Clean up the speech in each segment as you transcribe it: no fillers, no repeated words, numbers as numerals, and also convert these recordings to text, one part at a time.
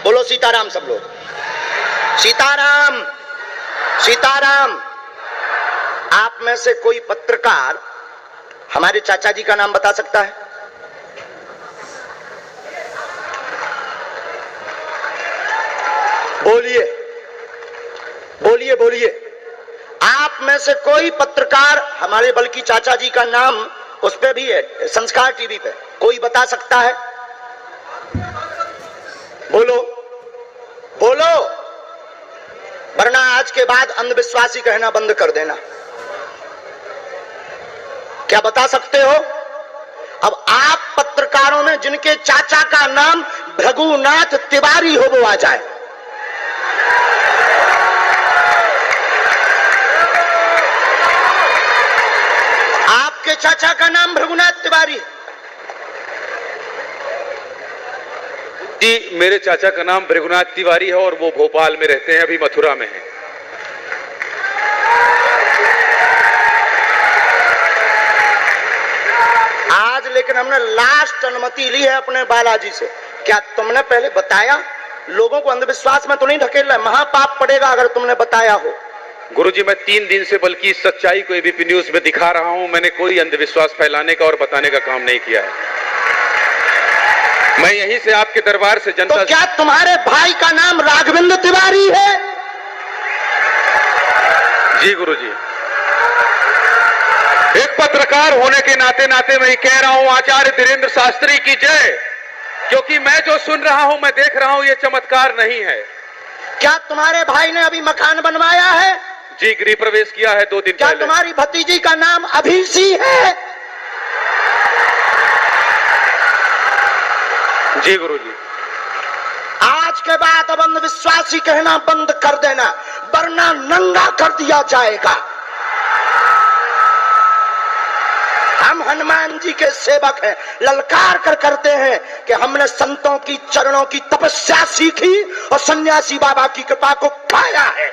बोलो सीताराम सब लोग। सीताराम सीताराम। आप में से कोई पत्रकार हमारे चाचा जी का नाम बता सकता है? बोलिए बोलिए बोलिए। आप में से कोई पत्रकार हमारे बल्कि चाचा जी का नाम उस पे भी है, संस्कार टीवी पे, कोई बता सकता है? बोलो बोलो, वरना आज के बाद अंधविश्वासी कहना बंद कर देना। क्या बता सकते हो? अब आप पत्रकारों में जिनके चाचा का नाम भृगुनाथ तिवारी हो वो आ जाए। आपके चाचा का नाम भृगुनाथ तिवारी है? जी, मेरे चाचा का नाम भृगुनाथ तिवारी है और वो भोपाल में रहते हैं, अभी मथुरा में हैं। आज लेकिन हमने लास्ट अनुमति ली है अपने बालाजी से। क्या तुमने पहले बताया? लोगों को अंधविश्वास में तो नहीं ढकेलना है, महापाप पड़ेगा अगर तुमने बताया हो। गुरुजी, मैं 3 दिन से बल्कि इस सच्चाई को एबीपी न्यूज में दिखा रहा हूं। मैंने कोई अंधविश्वास फैलाने का और बताने का काम नहीं किया है। मैं यहीं से आपके दरबार से जनता तो क्या तुम्हारे भाई का नाम राघवेंद्र तिवारी है? जी गुरुजी, एक पत्रकार होने के नाते मैं कह रहा हूं आचार्य धीरेन्द्र शास्त्री की जय, क्योंकि मैं जो सुन रहा हूं, मैं देख रहा हूं, ये चमत्कार नहीं है। क्या तुम्हारे भाई ने अभी मकान बनवाया है? जी, गृह प्रवेश किया है 2 दिन क्या पहले। तुम्हारी भतीजी का नाम अभिषी है? जी गुरुजी। आज के बाद अब अंधविश्वासी कहना बंद कर देना, वरना नंगा कर दिया जाएगा। हम हनुमान जी के सेवक हैं, ललकार कर करते हैं कि हमने संतों की चरणों की तपस्या सीखी और सन्यासी बाबा की कृपा को पाया है।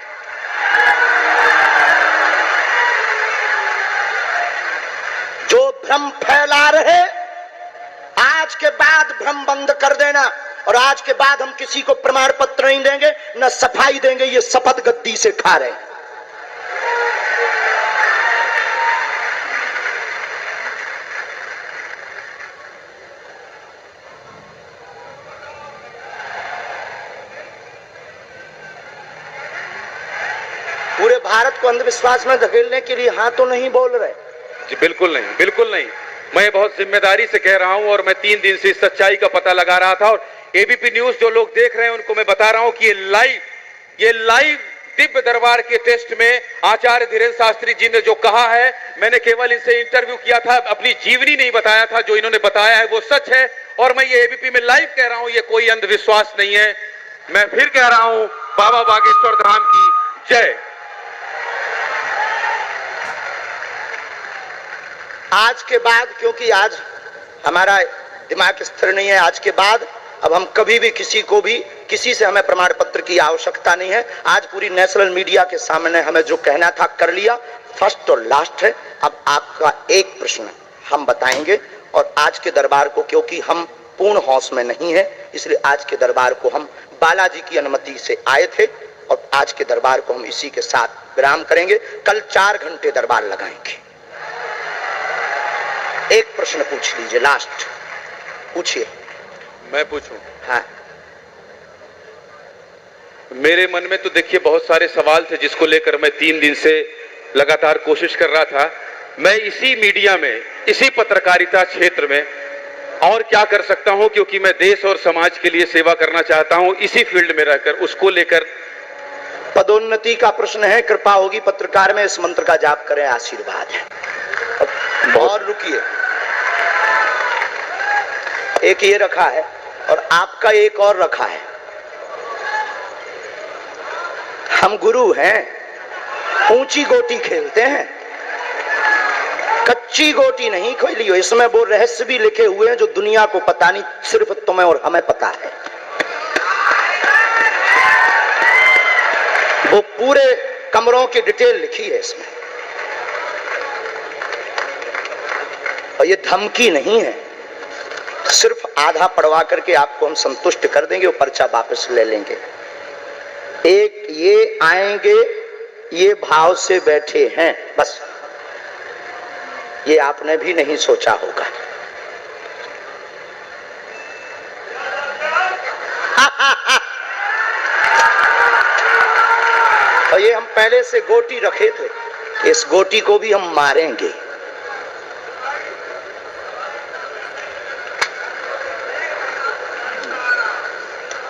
जो भ्रम फैला रहे, आज के बाद भ्रम बंद कर देना। और आज के बाद हम किसी को प्रमाण पत्र नहीं देंगे, न सफाई देंगे, ये शपथ गद्दी से खा रहे हैं। पूरे भारत को अंधविश्वास में धकेलने के लिए हाँ तो नहीं बोल रहे? जी बिल्कुल नहीं, बिल्कुल नहीं। मैं बहुत जिम्मेदारी से कह रहा हूं और मैं 3 दिन से इस सच्चाई का पता लगा रहा था। और एबीपी न्यूज जो लोग देख रहे हैं उनको मैं बता रहा हूं कि ये लाइव दिव्य दरबार के टेस्ट में आचार्य धीरेन्द्र शास्त्री जी ने जो कहा है, मैंने केवल इनसे इंटरव्यू किया था, अपनी जीवनी नहीं बताया था। जो इन्होंने बताया है वो सच है और मैं ये एबीपी में लाइव कह रहा हूं, ये कोई अंधविश्वास नहीं है। मैं फिर कह रहा हूं, बाबा बागेश्वर धाम की जय। आज के बाद, क्योंकि आज हमारा दिमाग स्थिर नहीं है, आज के बाद अब हम कभी भी किसी से हमें प्रमाण पत्र की आवश्यकता नहीं है। आज पूरी नेशनल मीडिया के सामने हमें जो कहना था कर लिया, फर्स्ट और लास्ट है। अब आपका एक प्रश्न हम बताएंगे और आज के दरबार को, क्योंकि हम पूर्ण होश में नहीं है, इसलिए आज के दरबार को हम बालाजी की अनुमति से आए थे और आज के दरबार को हम इसी के साथ विराम करेंगे। कल 4 घंटे दरबार लगाएंगे। एक प्रश्न पूछ लीजिए, लास्ट पूछिए। मैं पूछूं? हाँ। मेरे मन में तो देखिए बहुत सारे सवाल थे जिसको लेकर मैं 3 दिन से लगातार कोशिश कर रहा था। मैं इसी मीडिया में, इसी पत्रकारिता क्षेत्र में और क्या कर सकता हूं, क्योंकि मैं देश और समाज के लिए सेवा करना चाहता हूं इसी फील्ड में रहकर। उसको लेकर पदोन्नति का प्रश्न है, कृपा होगी पत्रकार में, इस मंत्र का जाप करें, आशीर्वाद है। और रुकिए, एक ये रखा है और आपका एक और रखा है। हम गुरु हैं, ऊंची गोटी खेलते हैं, कच्ची गोटी नहीं खेली हो। इसमें वो रहस्य भी लिखे हुए हैं जो दुनिया को पता नहीं, सिर्फ तुम्हें और हमें पता है। वो पूरे कमरों की डिटेल लिखी है इसमें। और ये धमकी नहीं है, सिर्फ आधा पढ़वा करके आपको हम संतुष्ट कर देंगे, वो पर्चा वापस ले लेंगे। एक ये आएंगे, ये भाव से बैठे हैं, बस ये आपने भी नहीं सोचा होगा। और ये हम पहले से गोटी रखे थे, इस गोटी को भी हम मारेंगे।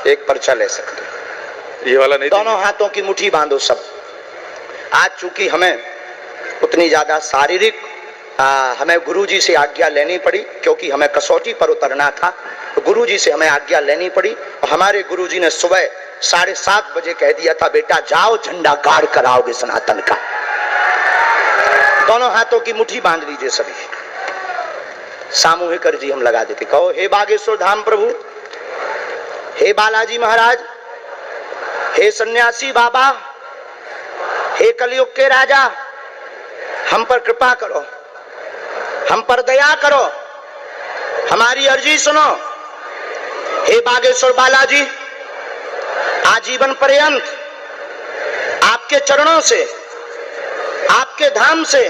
एक पर्चा ले सकते हैं, ये वाला नहीं, दोनों हाथों की मुट्ठी बांधो सब। आज चूंकि हमें उतनी ज्यादा शारीरिक हमें गुरुजी से आज्ञा लेनी पड़ी, क्योंकि हमें कसौटी पर उतरना था, तो गुरुजी से हमें आज्ञा लेनी पड़ी। और हमारे गुरुजी ने सुबह 7:30 बजे कह दिया था, बेटा जाओ झंडा गाड़ कर आओगे सनातन का। दोनों हाथों की मुट्ठी बांध लीजिए सभी, सामूहिक अर्जी हम लगा देते। कहो, हे बागेश्वर धाम प्रभु, हे बालाजी महाराज, हे सन्यासी बाबा, हे कलयुग के राजा, हम पर कृपा करो, हम पर दया करो, हमारी अर्जी सुनो। हे बागेश्वर बालाजी, आजीवन पर्यंत आपके चरणों से, आपके धाम से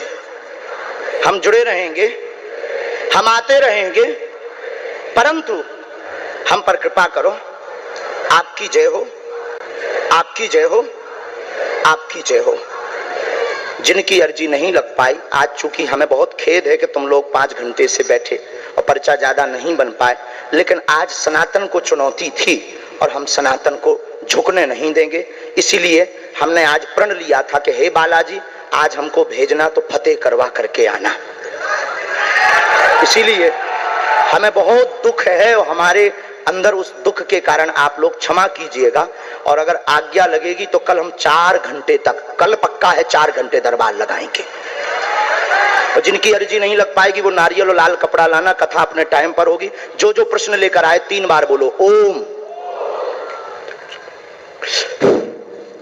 हम जुड़े रहेंगे, हम आते रहेंगे, परंतु हम पर कृपा करो। आपकी जय हो, आपकी जय हो, आपकी जय हो। जिनकी अर्जी नहीं लग पाई, आज चूंकि हमें बहुत खेद है कि तुम लोग 5 घंटे से बैठे और पर्चा ज्यादा नहीं बन पाए, लेकिन आज सनातन को चुनौती थी और हम सनातन को झुकने नहीं देंगे। इसीलिए हमने आज प्रण लिया था कि हे बालाजी, आज हमको भेजना तो फतेह करवा करके आना। इसीलिए हमें बहुत दुख है और हमारे अंदर उस दुख के कारण आप लोग क्षमा कीजिएगा। और अगर आज्ञा लगेगी तो कल हम 4 घंटे तक, कल पक्का है 4 घंटे दरबार लगाएंगे। और जिनकी अर्जी नहीं लग पाएगी वो नारियल और लाल कपड़ा लाना, कथा अपने टाइम पर होगी। जो जो प्रश्न लेकर आए 3 बार बोलो ओम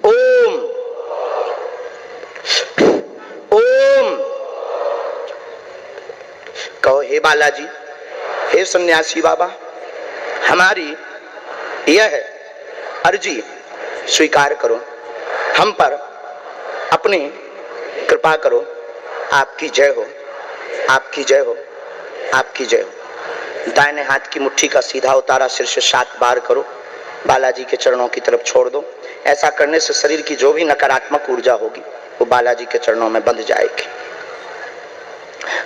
ओम ओम। कहो, हे बालाजी, हे सन्यासी बाबा, हमारी यह अर्जी स्वीकार करो, हम पर अपनी कृपा करो। आपकी जय हो, आपकी जय हो, आपकी जय हो। दाहिने हाथ की मुट्ठी का सीधा उतारा सिर से 7 बार करो, बालाजी के चरणों की तरफ छोड़ दो। ऐसा करने से शरीर की जो भी नकारात्मक ऊर्जा होगी वो बालाजी के चरणों में बंध जाएगी।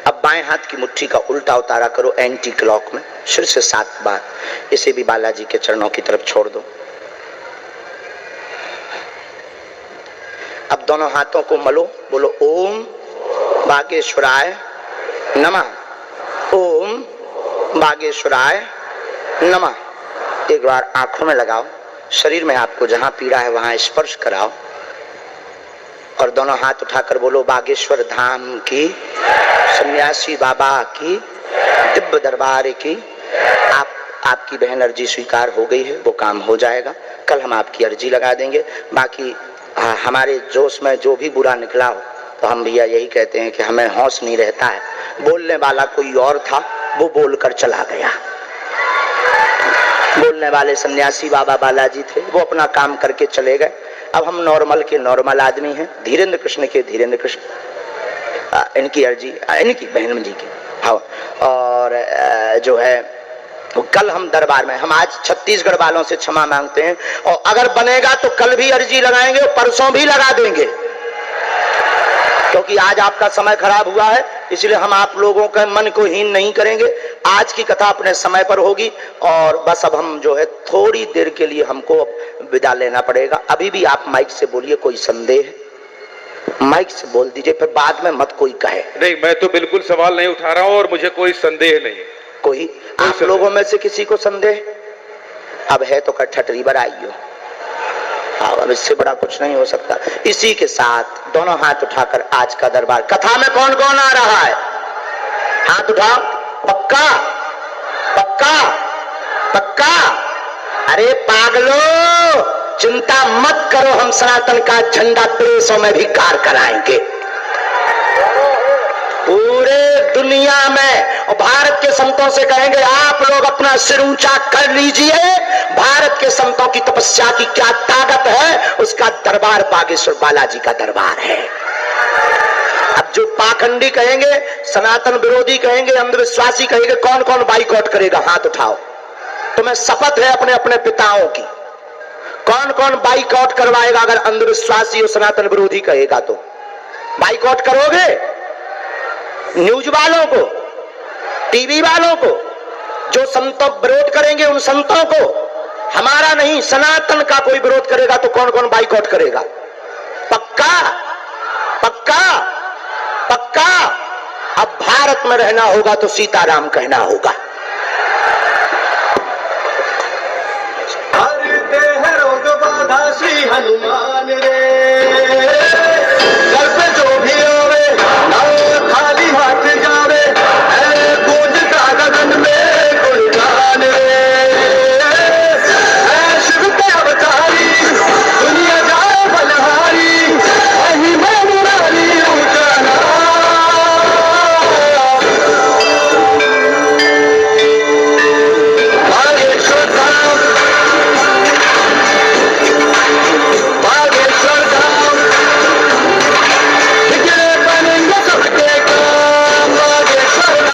अब बाएं हाथ की मुट्ठी का उल्टा उतारा करो एंटी क्लॉक में, सिर से 7 बार, इसे भी बालाजी के चरणों की तरफ छोड़ दो। अब दोनों हाथों को मलो, बोलो ओम बागेश्वराय नमः, ओम बागेश्वराय नमः। एक बार आंखों में लगाओ, शरीर में आपको जहां पीड़ा है वहां स्पर्श कराओ और दोनों हाथ उठाकर बोलो बागेश्वर धाम की, सन्यासी बाबा की, दिव्य दरबार की। आपकी बहन अर्जी स्वीकार हो गई है, वो काम हो जाएगा। कल हम आपकी अर्जी लगा देंगे। बाकी हमारे जोश में जो भी बुरा निकला हो तो हम भैया यही कहते हैं कि हमें होश नहीं रहता है। बोलने वाला कोई और था, वो बोलकर चला गया। बोलने वाले सन्यासी बाबा बालाजी थे, वो अपना काम करके चले गए। अब हम नॉर्मल के नॉर्मल आदमी हैं, धीरेन्द्र कृष्ण के धीरेन्द्र कृष्ण। इनकी अर्जी, इनकी बहन जी की, हाँ। और जो है कल हम दरबार में, हम आज छत्तीसगढ़ वालों से क्षमा मांगते हैं और अगर बनेगा तो कल भी अर्जी लगाएंगे और परसों भी लगा देंगे, क्योंकि आज आपका समय खराब हुआ है। इसलिए हम आप लोगों के मन को हीन नहीं करेंगे। आज की कथा अपने समय पर होगी और बस अब हम जो है थोड़ी देर के लिए हमको विदा लेना पड़ेगा। अभी भी आप माइक से बोलिए, कोई संदेह है माइक से बोल दीजिए, फिर बाद में मत कोई कहे। नहीं, मैं तो बिल्कुल सवाल नहीं उठा रहा हूँ और मुझे कोई संदेह नहीं। कोई आप लोगों में से किसी को संदेह अब है तो ठटरी बनाइयो। अब इससे बड़ा कुछ नहीं हो सकता। इसी के साथ दोनों हाथ उठाकर आज का दरबार, कथा में कौन कौन आ रहा है हाथ उठाओ। पक्का पक्का पक्का। अरे पागलो, चिंता मत करो, हम सनातन का झंडा प्रेसों में भी कार कराएंगे। पूरे दुनिया में, और भारत के संतों से कहेंगे आप लोग अपना सिर ऊंचा कर लीजिए, भारत के संतों की तपस्या की क्या ताकत है, उसका दरबार बागेश्वर बालाजी का दरबार है। अब जो पाखंडी कहेंगे, सनातन विरोधी कहेंगे, अंधविश्वासी कहेंगे, कौन कौन बाइकआउट करेगा? हाथ उठाओ। तुम्हें शपथ है अपने अपने पिताओं की, कौन कौन बाइकआउट करवाएगा? अगर अंधविश्वासी और सनातन विरोधी कहेगा तो बाइकआउट करोगे? न्यूज वालों को, टीवी वालों को, जो संतों विरोध करेंगे उन संतों को, हमारा नहीं सनातन का कोई विरोध करेगा तो कौन कौन बाइकआउट करेगा? पक्का पक्का पक्का। अब भारत में रहना होगा तो सीताराम कहना होगा। हरते हैं रोग बाधा श्री हनुमान।